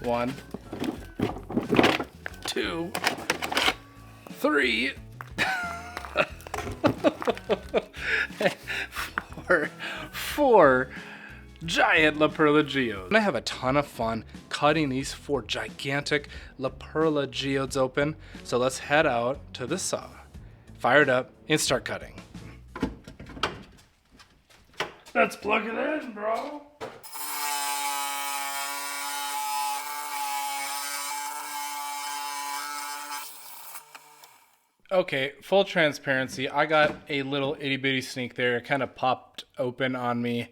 1, 2, 3, 4 giant La Perla Geodes. I have a ton of fun cutting these 4 gigantic La Perla Geodes open. So let's head out to the saw, fire it up, and start cutting. Let's plug it in, bro. Okay, full transparency, I got a little itty bitty snake there. It kind of popped open on me.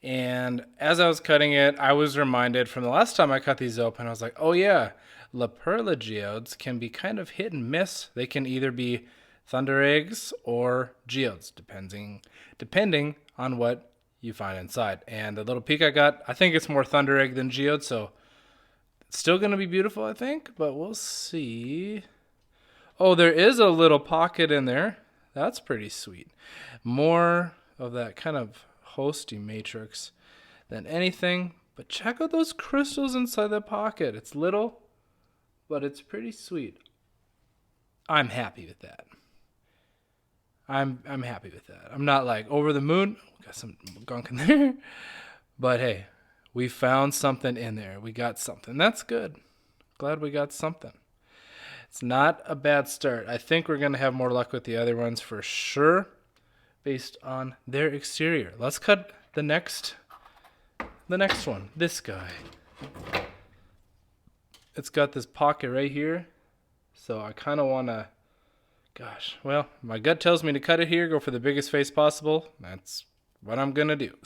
And as I was cutting it, I was reminded from the last time I cut these open, I was like, oh yeah, La Perla Geodes can be kind of hit and miss. They can either be thunder eggs or geodes, depending on what you find inside. And the little peek I got, I think it's more thunder egg than geode, so it's still going to be beautiful, I think, but we'll see. Oh, there is a little pocket in there. That's pretty sweet. More of that kind of hosting matrix than anything. But check out those crystals inside that pocket. It's little, but it's pretty sweet. I'm happy with that. I'm happy with that. I'm not like over the moon. Got some gunk in there. But hey, we found something in there. We got something. That's good. Glad we got something. It's not a bad start. I think we're going to have more luck with the other ones for sure, based on their exterior. Let's cut the next one. This guy. It's got this pocket right here, so I kind of want to, gosh, well, my gut tells me to cut it here, go for the biggest face possible. That's what I'm going to do.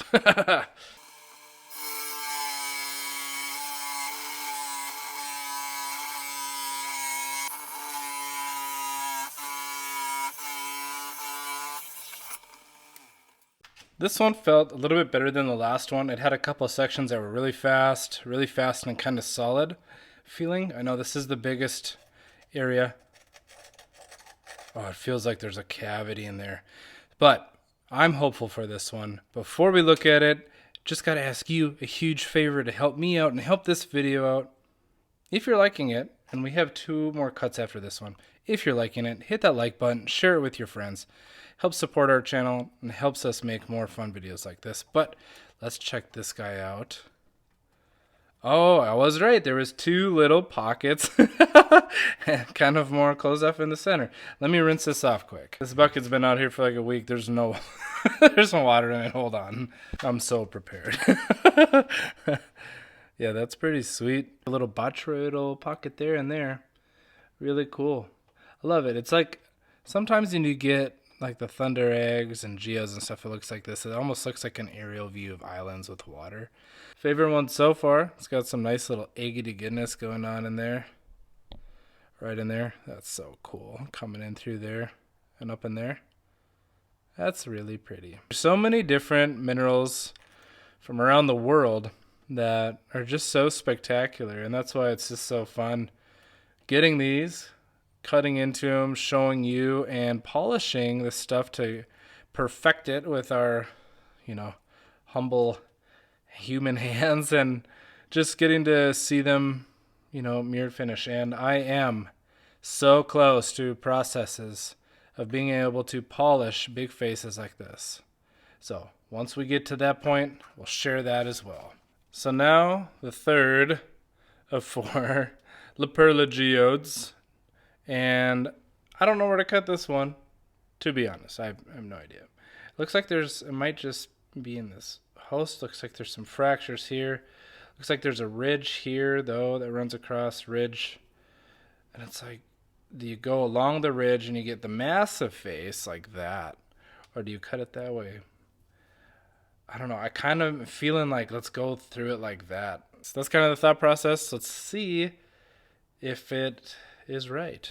This one felt a little bit better than the last one. It had a couple of sections that were really fast and kind of solid feeling. I know this is the biggest area. Oh, it feels like there's a cavity in there. But I'm hopeful for this one. Before we look at it, just got to ask you a huge favor to help me out and help this video out. If you're liking it, and we have 2 more cuts after this one. If you're liking it, hit that like button, share it with your friends. Helps support our channel and helps us make more fun videos like this. But let's check this guy out. Oh, I was right. There was 2 little pockets, kind of more closed off in the center. Let me rinse this off quick. This bucket's been out here for like a week. There's no water in it. Hold on. I'm so prepared. Yeah, that's pretty sweet. A little botryoidal pocket there and there. Really cool. I love it. It's like sometimes when you get like the thunder eggs and geodes and stuff, it looks like this. It almost looks like an aerial view of islands with water. Favorite one so far. It's got some nice little eggy goodness going on in there. Right in there. That's so cool. Coming in through there and up in there. That's really pretty. There's so many different minerals from around the world that are just so spectacular, and that's why it's just so fun getting these, cutting into them, showing you, and polishing this stuff to perfect it with our, humble human hands, and just getting to see them, mirrored finish. And I am so close to processes of being able to polish big faces like this. So once we get to that point, we'll share that as well. So now the third of 4 La Perla Geodes. And I don't know where to cut this one, to be honest. I have no idea. Looks like it might just be in this host. Looks like there's some fractures here. Looks like there's a ridge here, though, that runs across ridge. And it's like, do you go along the ridge and you get the massive face like that? Or do you cut it that way? I don't know. I kind of feeling like let's go through it like that. So that's kind of the thought process. Let's see if it is right.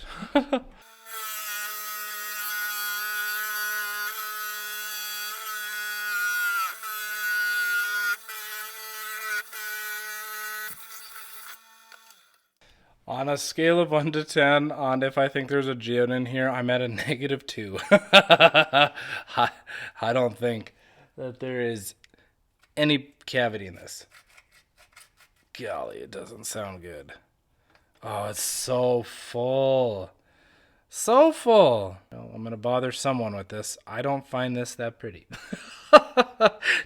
On a scale of 1 to 10 on if I think there's a geode in here, I'm at a -2. I don't think that there is any cavity in this. Golly, it doesn't sound good. Oh, it's so full. So full. Well, I'm going to bother someone with this. I don't find this that pretty.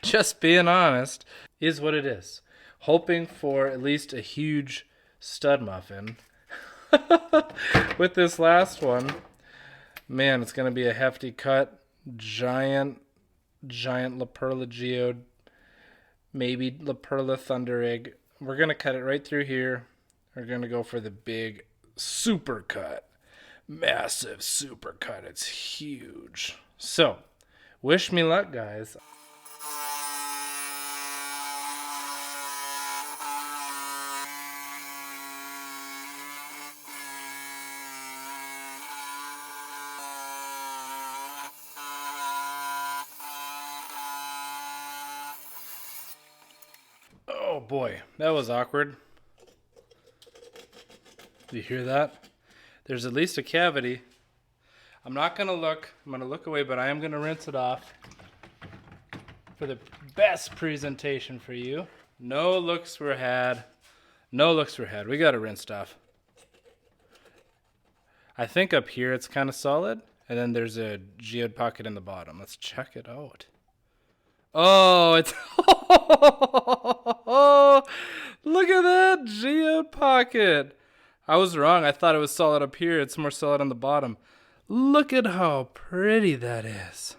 Just being honest is what it is. Hoping for at least a huge stud muffin. With this last one, man, it's going to be a hefty cut. Giant La Perla Geode. Maybe La Perla Thunder Egg. We're going to cut it right through here. We're going to go for the big super cut. Massive super cut. It's huge. So, wish me luck, guys. Oh boy, that was awkward. Do you hear that? There's at least a cavity. I'm not going to look. I'm going to look away, but I am going to rinse it off for the best presentation for you. No looks were had. No looks were had. We got it rinsed off. I think up here it's kind of solid, and then there's a geode pocket in the bottom. Let's check it out. Oh, it's... Look at that geode pocket. I was wrong. I thought it was solid up here. It's more solid on the bottom. Look at how pretty that is.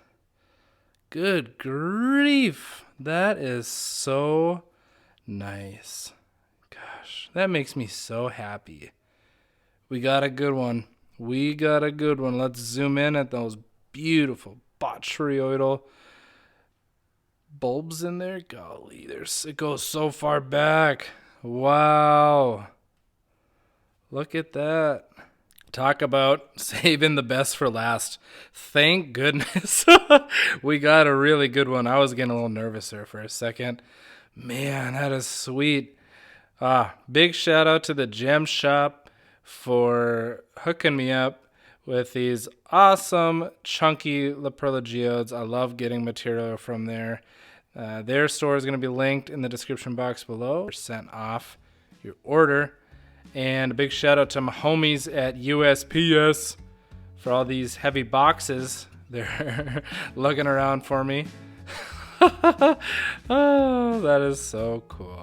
Good grief. That is so nice. Gosh, that makes me so happy. We got a good one. We got a good one. Let's zoom in at those beautiful botryoidal bulbs in there. Golly, it goes so far back. Wow. Look at that. Talk about saving the best for last. Thank goodness. We got a really good one. I was getting a little nervous there for a second. Man, that is sweet. Big shout out to the Gem Shop for hooking me up with these awesome chunky La Perla Geodes. I love getting material from there. Their store is going to be linked in the description box below. Sent off your order. And a big shout out to my homies at USPS for all these heavy boxes. They're lugging around for me. Oh, that is so cool.